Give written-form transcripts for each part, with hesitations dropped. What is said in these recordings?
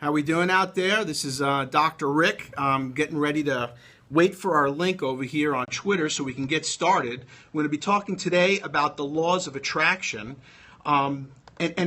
How we doing out there? This is Dr. Rick. I'm getting ready to wait for our link over here on Twitter so we can get started. We're going to be talking today about the laws of attraction and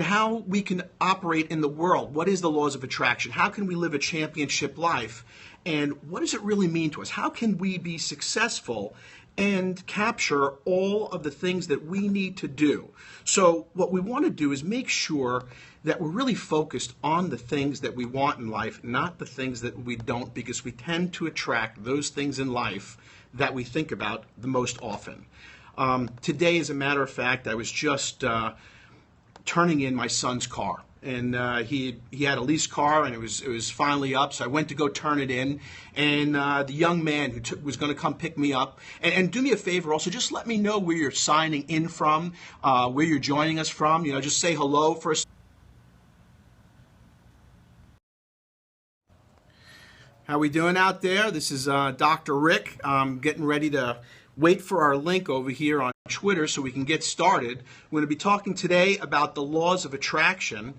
how we can operate in the world. What is the laws of attraction? How can we live a championship life? And what does it really mean to us? How can we be successful and capture all of the things that we need to do? So what we want to do is make sure that we're really focused on the things that we want in life, not the things that we don't, because we tend to attract those things in life that we think about the most often. Today, as a matter of fact, I was just turning in my son's car. And he had a lease car, and it was finally up. So I went to go turn it in, and the young man who was going to come pick me up. And do me a favor, also, just let me know where you're signing in from, where you're joining us from. Just say hello for a second. How we doing out there? This is Dr. Rick. I'm getting ready to wait for our link over here on Twitter so we can get started. We're going to be talking today about the laws of attraction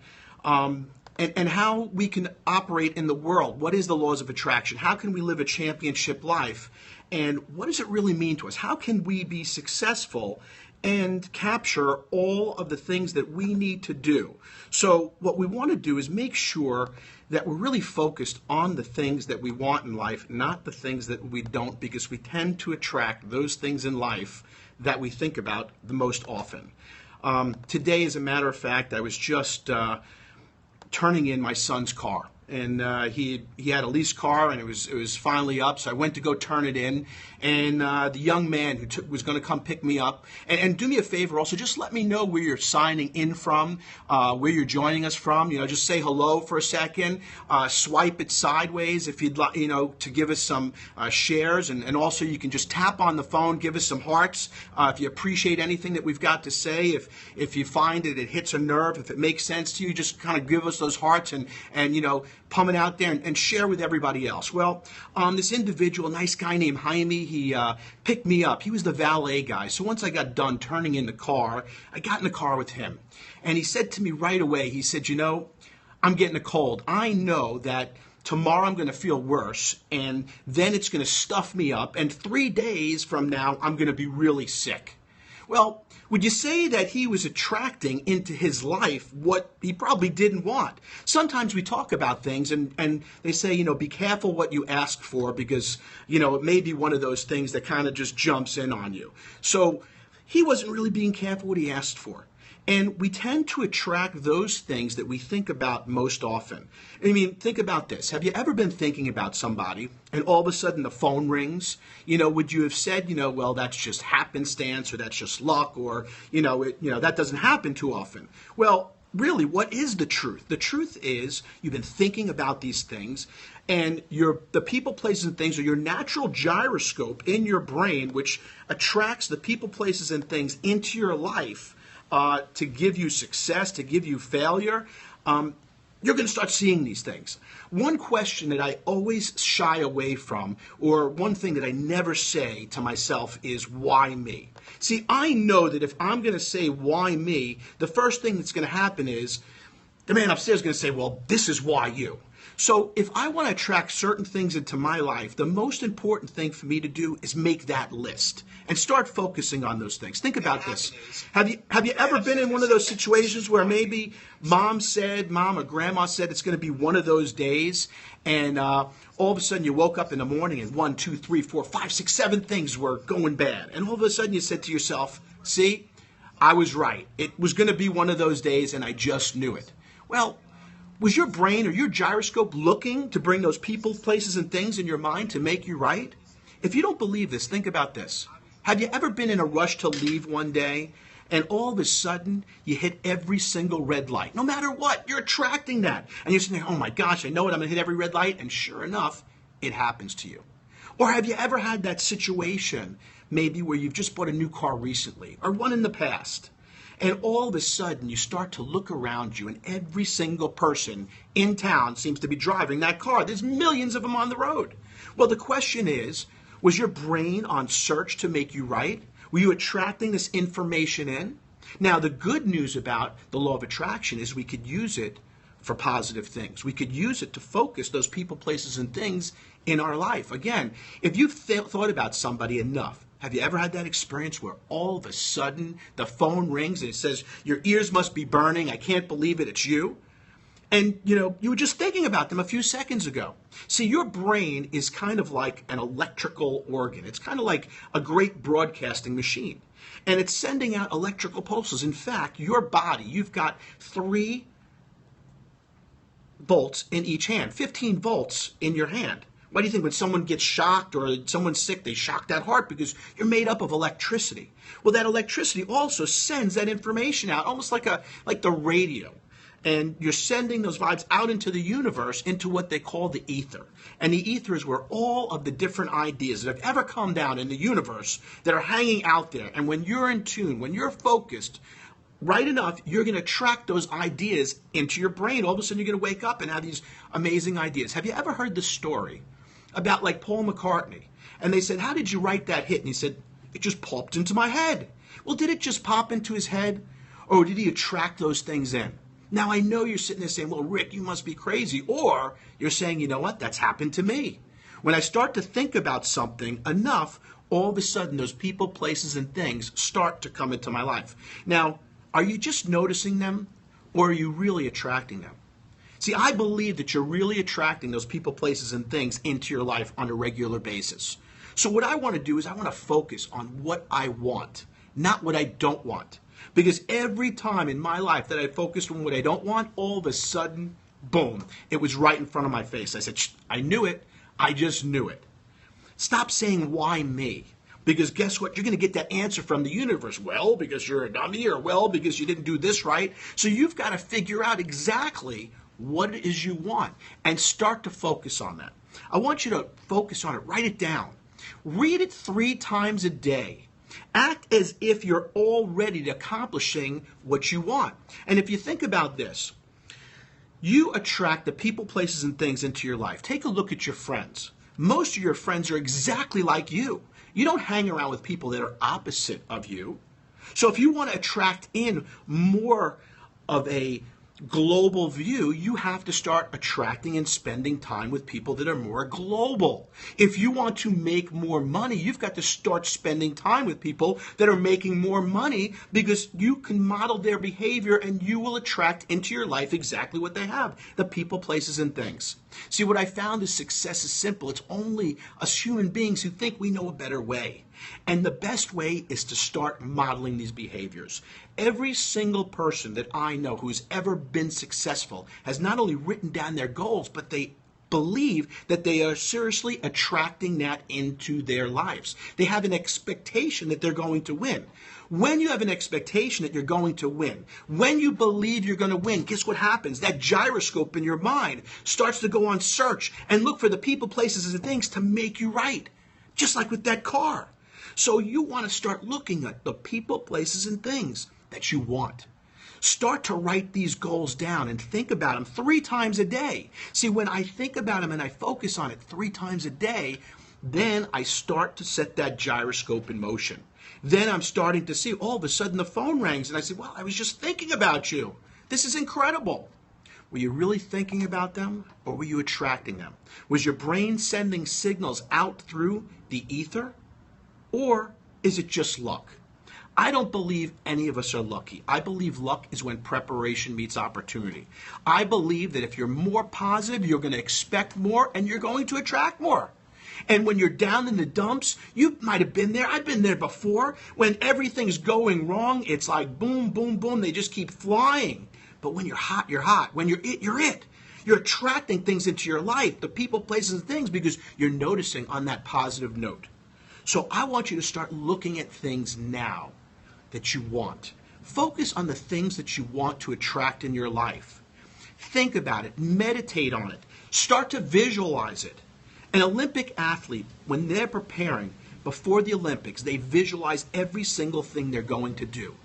and how we can operate in the world. What is the laws of attraction? How can we live a championship life? And what does it really mean to us? How can we be successful and capture all of the things that we need to do? So what we want to do is make sure that we're really focused on the things that we want in life, not the things that we don't, because we tend to attract those things in life that we think about the most often. Today, as a matter of fact, I was just turning in my son's car. And he had a lease car, and it was finally up. So I went to go turn it in, and the young man who was going to come pick me up. And do me a favor, also, just let me know where you're signing in from, where you're joining us from. Just say hello for a second. Swipe it sideways if you'd like, to give us some shares, and also you can just tap on the phone, give us some hearts if you appreciate anything that we've got to say. If you find that it hits a nerve, if it makes sense to you, just kind of give us those hearts and pump it out there and share with everybody else. Well, this individual, nice guy named Jaime, he picked me up. He was the valet guy. So once I got done turning in the car, I got in the car with him. And he said to me right away, he said, I'm getting a cold. I know that tomorrow I'm going to feel worse, and then it's going to stuff me up, and 3 days from now I'm going to be really sick. Well, would you say that he was attracting into his life what he probably didn't want? Sometimes we talk about things and they say, be careful what you ask for, because, it may be one of those things that kind of just jumps in on you. So he wasn't really being careful what he asked for. And we tend to attract those things that we think about most often. I mean, think about this. Have you ever been thinking about somebody and all of a sudden the phone rings? Would you have said, well, that's just happenstance, or that's just luck, or, that doesn't happen too often? Well, really, what is the truth? The truth is you've been thinking about these things, and the people, places, and things are your natural gyroscope in your brain, which attracts the people, places, and things into your life to give you success, to give you failure. You're going to start seeing these things. One question that I always shy away from, or one thing that I never say to myself, is why me? See, I know that if I'm going to say why me, the first thing that's going to happen is the man upstairs is going to say, well, this is why you. So if I want to attract certain things into my life, the most important thing for me to do is make that list and start focusing on those things. Think about this. Have you ever been in one of those situations where maybe mom or grandma said it's going to be one of those days, and all of a sudden you woke up in the morning and 1, 2, 3, 4, 5, 6, 7 things were going bad. And all of a sudden you said to yourself, see, I was right. It was going to be one of those days and I just knew it. Well, was your brain or your gyroscope looking to bring those people, places, and things in your mind to make you right? If you don't believe this, think about this. Have you ever been in a rush to leave one day, and all of a sudden you hit every single red light? No matter what, you're attracting that. And you're sitting there, oh my gosh, I know it, I'm going to hit every red light. And sure enough, it happens to you. Or have you ever had that situation, maybe where you've just bought a new car recently, or one in the past, and all of a sudden you start to look around you, and every single person in town seems to be driving that car. There's millions of them on the road. Well, the question is, was your brain on search to make you right? Were you attracting this information in? Now, the good news about the law of attraction is we could use it for positive things. We could use it to focus those people, places, and things in our life. Again, if you've thought about somebody enough, have you ever had that experience where all of a sudden the phone rings and it says, your ears must be burning, I can't believe it, it's you? And, you were just thinking about them a few seconds ago. See, your brain is kind of like an electrical organ. It's kind of like a great broadcasting machine. And it's sending out electrical pulses. In fact, your body, you've got 3 volts in each hand, 15 volts in your hand. Why do you think when someone gets shocked or someone's sick, they shock that heart? Because you're made up of electricity. Well, that electricity also sends that information out, almost like the radio. And you're sending those vibes out into the universe, into what they call the ether. And the ether is where all of the different ideas that have ever come down in the universe that are hanging out there. And when you're in tune, when you're focused right enough, you're going to attract those ideas into your brain. All of a sudden, you're going to wake up and have these amazing ideas. Have you ever heard the story about like Paul McCartney? And they said, how did you write that hit? And he said, it just popped into my head. Well, did it just pop into his head? Or did he attract those things in? Now, I know you're sitting there saying, well, Rick, you must be crazy. Or you're saying, you know what? That's happened to me. When I start to think about something enough, all of a sudden those people, places, and things start to come into my life. Now, are you just noticing them, or are you really attracting them? See, I believe that you're really attracting those people, places, and things into your life on a regular basis. So what I want to do is I want to focus on what I want, not what I don't want. Because every time in my life that I focused on what I don't want, all of a sudden, boom, it was right in front of my face. I said, I knew it. I just knew it. Stop saying, why me? Because guess what? You're going to get that answer from the universe. Well, because you're a dummy, or well, because you didn't do this right. So you've got to figure out exactly what it is you want and start to focus on that. I want you to focus on it. Write it down. Read it 3 times a day. Act as if you're already accomplishing what you want. And if you think about this, you attract the people, places, and things into your life. Take a look at your friends. Most of your friends are exactly like you. You don't hang around with people that are opposite of you. So if you want to attract in more of a global view, you have to start attracting and spending time with people that are more global. If you want to make more money, you've got to start spending time with people that are making more money, because you can model their behavior and you will attract into your life exactly what they have, the people, places, and things. See, what I found is success is simple. It's only us human beings who think we know a better way. And the best way is to start modeling these behaviors. Every single person that I know who has ever been successful has not only written down their goals, but they believe that they are seriously attracting that into their lives. They have an expectation that they're going to win. When you have an expectation that you're going to win, when you believe you're going to win, guess what happens? That gyroscope in your mind starts to go on search and look for the people, places, and things to make you right. Just like with that car. So you want to start looking at the people, places, and things that you want. Start to write these goals down and think about them 3 times a day. See, when I think about them and I focus on it 3 times a day, then I start to set that gyroscope in motion. Then I'm starting to see, all of a sudden the phone rings and I say, well, I was just thinking about you. This is incredible. Were you really thinking about them, or were you attracting them? Was your brain sending signals out through the ether? Or is it just luck? I don't believe any of us are lucky. I believe luck is when preparation meets opportunity. I believe that if you're more positive, you're going to expect more and you're going to attract more. And when you're down in the dumps, you might have been there. I've been there before. When everything's going wrong, it's like boom, boom, boom. They just keep flying. But when you're hot, you're hot. When you're it, you're it. You're attracting things into your life, the people, places, and things, because you're noticing on that positive note. So I want you to start looking at things now that you want. Focus on the things that you want to attract in your life. Think about it. Meditate on it. Start to visualize it. An Olympic athlete, when they're preparing before the Olympics, they visualize every single thing they're going to do.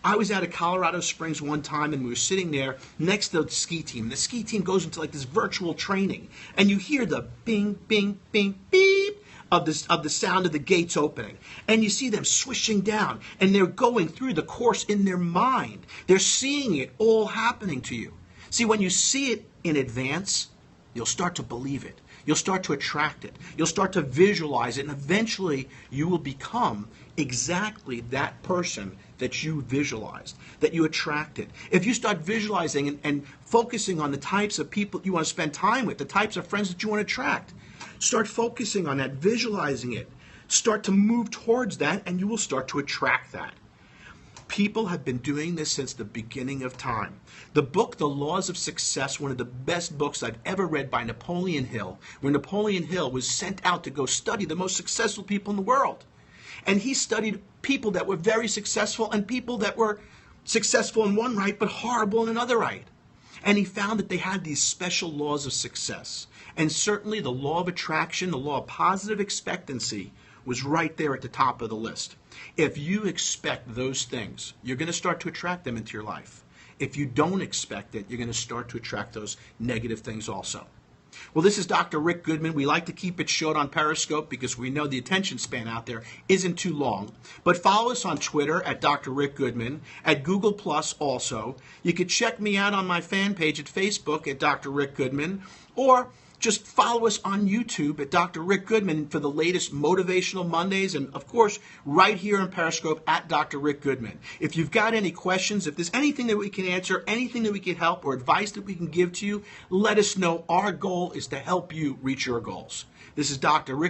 I was out at Colorado Springs one time, and we were sitting there next to the ski team. The ski team goes into like this virtual training, and you hear the bing, bing, bing, beep of the sound of the gates opening. And you see them swishing down, and they're going through the course in their mind. They're seeing it all happening to you. See, when you see it in advance, you'll start to believe it. You'll start to attract it. You'll start to visualize it, and eventually you will become exactly that person that you visualized, that you attracted. If you start visualizing and focusing on the types of people you want to spend time with, the types of friends that you want to attract, start focusing on that, visualizing it. Start to move towards that, and you will start to attract that. People have been doing this since the beginning of time. The book, The Laws of Success, one of the best books I've ever read by Napoleon Hill, where Napoleon Hill was sent out to go study the most successful people in the world. And he studied people that were very successful and people that were successful in one right but horrible in another right. And he found that they had these special laws of success. And certainly the law of attraction, the law of positive expectancy, was right there at the top of the list. If you expect those things, you're going to start to attract them into your life. If you don't expect it, you're going to start to attract those negative things also. Well, this is Dr. Rick Goodman. We like to keep it short on Periscope because we know the attention span out there isn't too long. But follow us on Twitter at Dr. Rick Goodman, at Google Plus also. You could check me out on my fan page at Facebook at Dr. Rick Goodman, or just follow us on YouTube at Dr. Rick Goodman for the latest Motivational Mondays, and of course, right here on Periscope at Dr. Rick Goodman. If you've got any questions, if there's anything that we can answer, anything that we can help, or advice that we can give to you, let us know. Our goal is to help you reach your goals. This is Dr. Rick